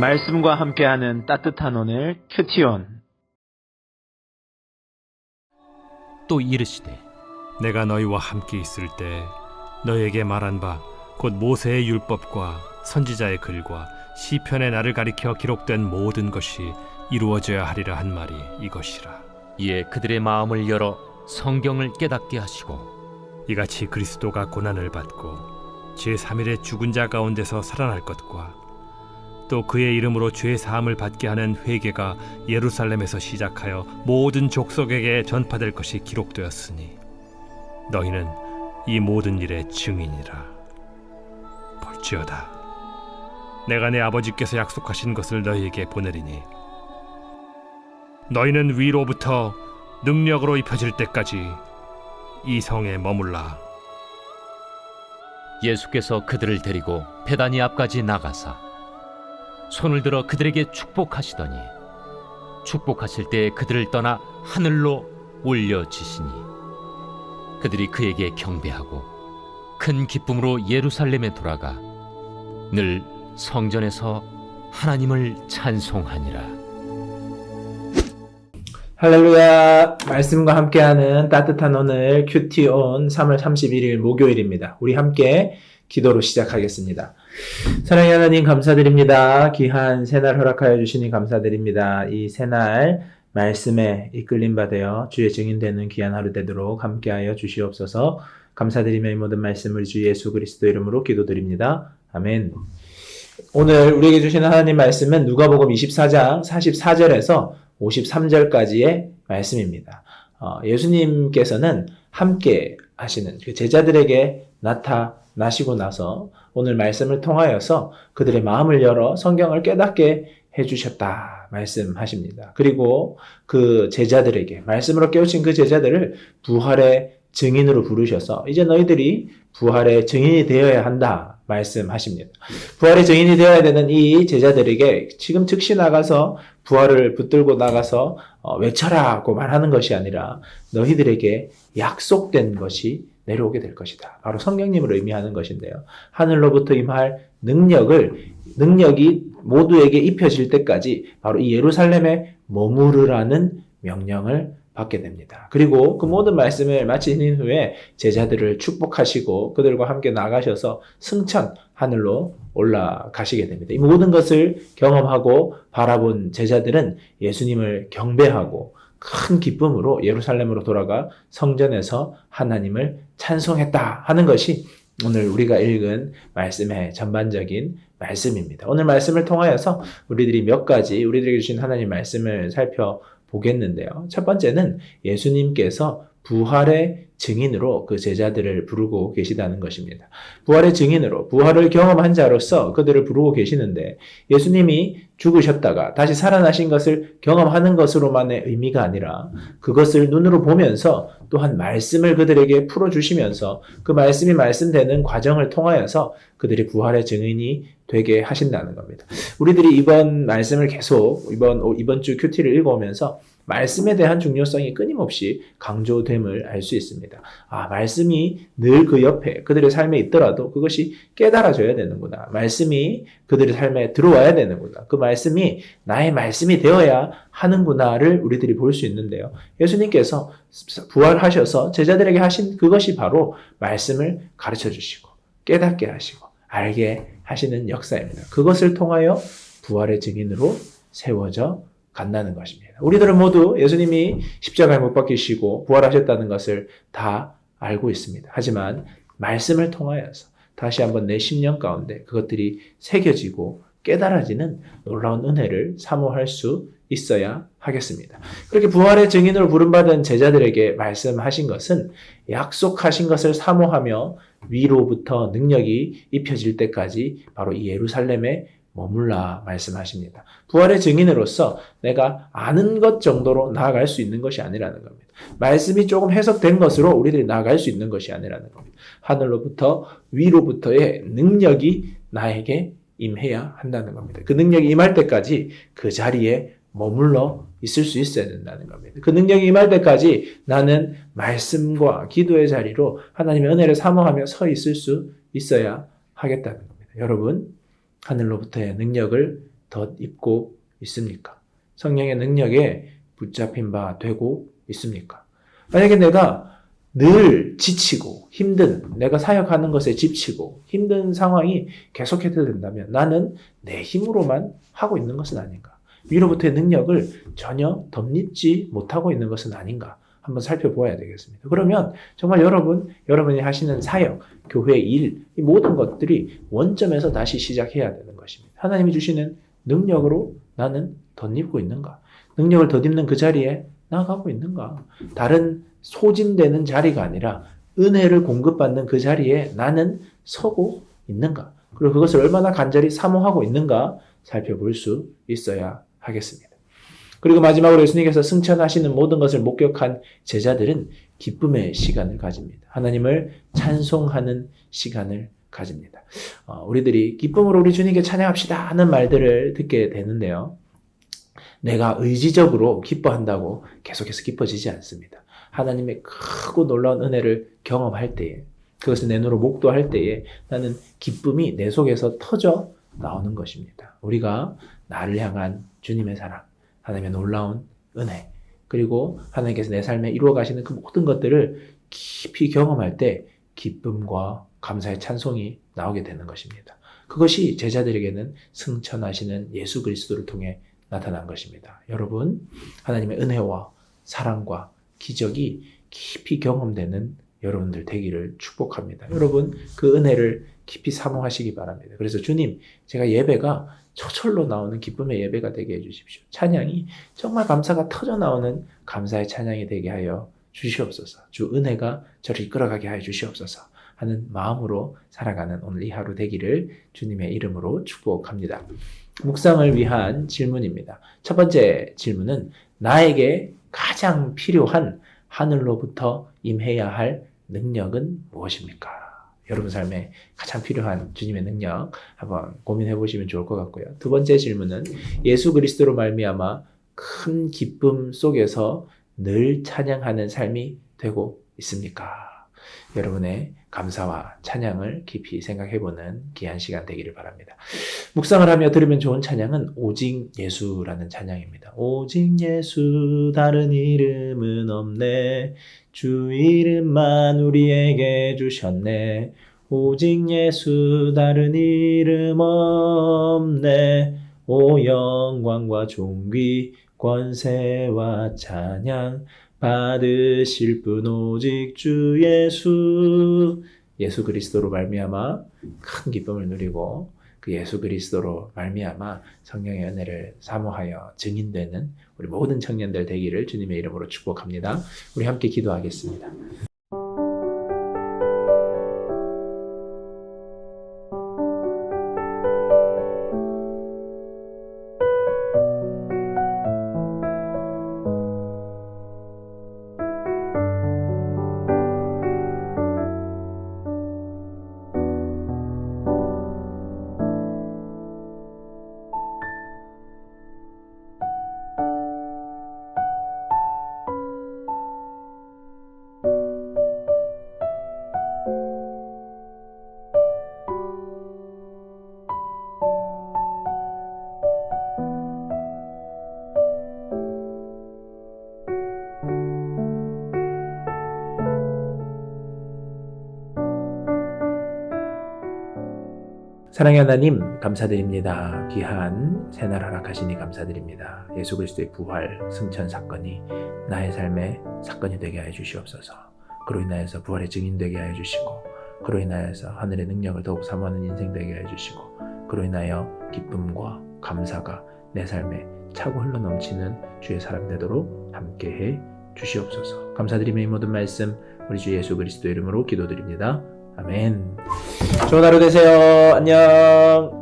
말씀과 함께하는 따뜻한 오늘 큐티온. 또 이르시되 내가 너희와 함께 있을 때 너희에게 말한 바 곧 모세의 율법과 선지자의 글과 시편의 나를 가리켜 기록된 모든 것이 이루어져야 하리라 한 말이 이것이라. 이에 그들의 마음을 열어 성경을 깨닫게 하시고 이같이 그리스도가 고난을 받고 제3일에 죽은 자 가운데서 살아날 것과 또 그의 이름으로 죄 사함을 받게 하는 회개가 예루살렘에서 시작하여 모든 족속에게 전파될 것이 기록되었으니 너희는 이 모든 일의 증인이라. 볼지어다 내가 내 아버지께서 약속하신 것을 너희에게 보내리니 너희는 위로부터 능력으로 입혀질 때까지 이 성에 머물라. 예수께서 그들을 데리고 베다니 앞까지 나가사 손을 들어 그들에게 축복하시더니 축복하실 때 그들을 떠나 하늘로 올려지시니 그들이 그에게 경배하고 큰 기쁨으로 예루살렘에 돌아가 늘 성전에서 하나님을 찬송하니라. 할렐루야. 말씀과 함께하는 따뜻한 오늘 큐티온 3월 31일 목요일입니다. 우리 함께 기도로 시작하겠습니다. 사랑의 하나님 감사드립니다. 귀한 새날 허락하여 주시니 감사드립니다. 이 새날 말씀에 이끌림 받아 주의 증인되는 귀한 하루 되도록 함께하여 주시옵소서. 감사드리며 이 모든 말씀을 주 예수 그리스도 이름으로 기도드립니다. 아멘. 오늘 우리에게 주시는 하나님 말씀은 누가복음 24장 44절에서 53절까지의 말씀입니다. 예수님께서는 함께 하시는 그 제자들에게 나타나시고 나서 오늘 말씀을 통하여서 그들의 마음을 열어 성경을 깨닫게 해주셨다 말씀하십니다. 그리고 그 제자들에게 말씀으로 깨우친 그 제자들을 부활의 증인으로 부르셔서 이제 너희들이 부활의 증인이 되어야 한다 말씀하십니다. 부활의 증인이 되어야 되는 이 제자들에게 지금 즉시 나가서 부활을 붙들고 나가서 외쳐라고 말하는 것이 아니라 너희들에게 약속된 것이 내려오게 될 것이다. 바로 성령님을 의미하는 것인데요. 하늘로부터 임할 능력이 모두에게 입혀질 때까지 바로 이 예루살렘에 머무르라는 명령을 받게 됩니다. 그리고 그 모든 말씀을 마친 후에 제자들을 축복하시고 그들과 함께 나가셔서 승천 하늘로 올라가시게 됩니다. 이 모든 것을 경험하고 바라본 제자들은 예수님을 경배하고 큰 기쁨으로 예루살렘으로 돌아가 성전에서 하나님을 찬송했다 하는 것이 오늘 우리가 읽은 말씀의 전반적인 말씀입니다. 오늘 말씀을 통하여서 우리들이 몇 가지 우리들에게 주신 하나님 말씀을 살펴보겠는데요. 첫 번째는 예수님께서 부활의 증인으로 그 제자들을 부르고 계시다는 것입니다. 부활의 증인으로 부활을 경험한 자로서 그들을 부르고 계시는데 예수님이 죽으셨다가 다시 살아나신 것을 경험하는 것으로만의 의미가 아니라 그것을 눈으로 보면서 또한 말씀을 그들에게 풀어주시면서 그 말씀이 말씀되는 과정을 통하여서 그들이 부활의 증인이 되게 하신다는 겁니다. 우리들이 이번 말씀을 계속 이번 주 큐티를 읽어오면서 말씀에 대한 중요성이 끊임없이 강조됨을 알 수 있습니다. 말씀이 늘 그 옆에 그들의 삶에 있더라도 그것이 깨달아져야 되는구나. 말씀이 그들의 삶에 들어와야 되는구나. 그 말씀이 나의 말씀이 되어야 하는구나를 우리들이 볼 수 있는데요. 예수님께서 부활하셔서 제자들에게 하신 그것이 바로 말씀을 가르쳐 주시고 깨닫게 하시고 알게 하시는 역사입니다. 그것을 통하여 부활의 증인으로 세워져 간다는 것입니다. 우리들은 모두 예수님이 십자가에 못 박히시고 부활하셨다는 것을 다 알고 있습니다. 하지만 말씀을 통하여서 다시 한번 내 심령 가운데 그것들이 새겨지고 깨달아지는 놀라운 은혜를 사모할 수 있어야 하겠습니다. 그렇게 부활의 증인으로 부름받은 제자들에게 말씀하신 것은 약속하신 것을 사모하며 위로부터 능력이 입혀질 때까지 바로 이 예루살렘에 머물라 말씀하십니다. 부활의 증인으로서 내가 아는 것 정도로 나아갈 수 있는 것이 아니라는 겁니다. 말씀이 조금 해석된 것으로 우리들이 나아갈 수 있는 것이 아니라는 겁니다. 하늘로부터 위로부터의 능력이 나에게 임해야 한다는 겁니다. 그 능력이 임할 때까지 그 자리에 머물러 있을 수 있어야 된다는 겁니다. 그 능력이 임할 때까지 나는 말씀과 기도의 자리로 하나님의 은혜를 사모하며 서 있을 수 있어야 하겠다는 겁니다. 여러분, 하늘로부터의 능력을 덧입고 있습니까? 성령의 능력에 붙잡힌 바 되고 있습니까? 만약에 내가 늘 지치고 힘든, 내가 사역하는 것에 지치고 힘든 상황이 계속해서 된다면 나는 내 힘으로만 하고 있는 것은 아닌가? 위로부터의 능력을 전혀 덧입지 못하고 있는 것은 아닌가? 한번 살펴보아야 되겠습니다. 그러면 정말 여러분이 하시는 사역, 교회 일, 이 모든 것들이 원점에서 다시 시작해야 되는 것입니다. 하나님이 주시는 능력으로 나는 덧입고 있는가? 능력을 덧입는 그 자리에 나가고 있는가? 다른 소진되는 자리가 아니라 은혜를 공급받는 그 자리에 나는 서고 있는가? 그리고 그것을 얼마나 간절히 사모하고 있는가 살펴볼 수 있어야 하겠습니다. 그리고 마지막으로 예수님께서 승천하시는 모든 것을 목격한 제자들은 기쁨의 시간을 가집니다. 하나님을 찬송하는 시간을 가집니다. 우리들이 기쁨으로 우리 주님께 찬양합시다 하는 말들을 듣게 되는데요. 내가 의지적으로 기뻐한다고 계속해서 기뻐지지 않습니다. 하나님의 크고 놀라운 은혜를 경험할 때에, 그것을 내 눈으로 목도할 때에 나는 기쁨이 내 속에서 터져 나오는 것입니다. 우리가 나를 향한 주님의 사랑, 하나님의 놀라운 은혜, 그리고 하나님께서 내 삶에 이루어 가시는 그 모든 것들을 깊이 경험할 때 기쁨과 감사의 찬송이 나오게 되는 것입니다. 그것이 제자들에게는 승천하시는 예수 그리스도를 통해 나타난 것입니다. 여러분, 하나님의 은혜와 사랑과 기적이 깊이 경험되는 여러분들 되기를 축복합니다. 여러분, 그 은혜를 깊이 사모하시기 바랍니다. 그래서 주님, 제가 예배가 저절로 나오는 기쁨의 예배가 되게 해주십시오. 찬양이 정말 감사가 터져 나오는 감사의 찬양이 되게 하여 주시옵소서. 주 은혜가 저를 이끌어가게 하여 주시옵소서 하는 마음으로 살아가는 오늘 이 하루 되기를 주님의 이름으로 축복합니다. 묵상을 위한 질문입니다. 첫 번째 질문은 나에게 가장 필요한 하늘로부터 임해야 할 능력은 무엇입니까? 여러분 삶에 가장 필요한 주님의 능력 한번 고민해 보시면 좋을 것 같고요. 두 번째 질문은 예수 그리스도로 말미암아 큰 기쁨 속에서 늘 찬양하는 삶이 되고 있습니까? 여러분의 감사와 찬양을 깊이 생각해보는 귀한 시간 되기를 바랍니다. 묵상을 하며 들으면 좋은 찬양은 오직 예수라는 찬양입니다. 오직 예수 다른 이름은 없네. 주 이름만 우리에게 주셨네. 오직 예수 다른 이름 없네. 오 영광과 존귀 권세와 찬양 받으실 분 오직 주 예수 그리스도로 말미암아 큰 기쁨을 누리고 그 예수 그리스도로 말미암아 성령의 은혜를 사모하여 증인되는 우리 모든 청년들 되기를 주님의 이름으로 축복합니다. 우리 함께 기도하겠습니다. 사랑의 하나님 감사드립니다. 귀한 새날 허락하시니 감사드립니다. 예수 그리스도의 부활 승천 사건이 나의 삶의 사건이 되게 하여 주시옵소서. 그로 인하여서 부활의 증인 되게 하여 주시고 그로 인하여서 하늘의 능력을 더욱 사모하는 인생 되게 하여 주시고 그로 인하여 기쁨과 감사가 내 삶에 차고 흘러넘치는 주의 사람 되도록 함께해 주시옵소서. 감사드리며 이 모든 말씀 우리 주 예수 그리스도 이름으로 기도드립니다. 아멘. 좋은 하루 되세요. 안녕.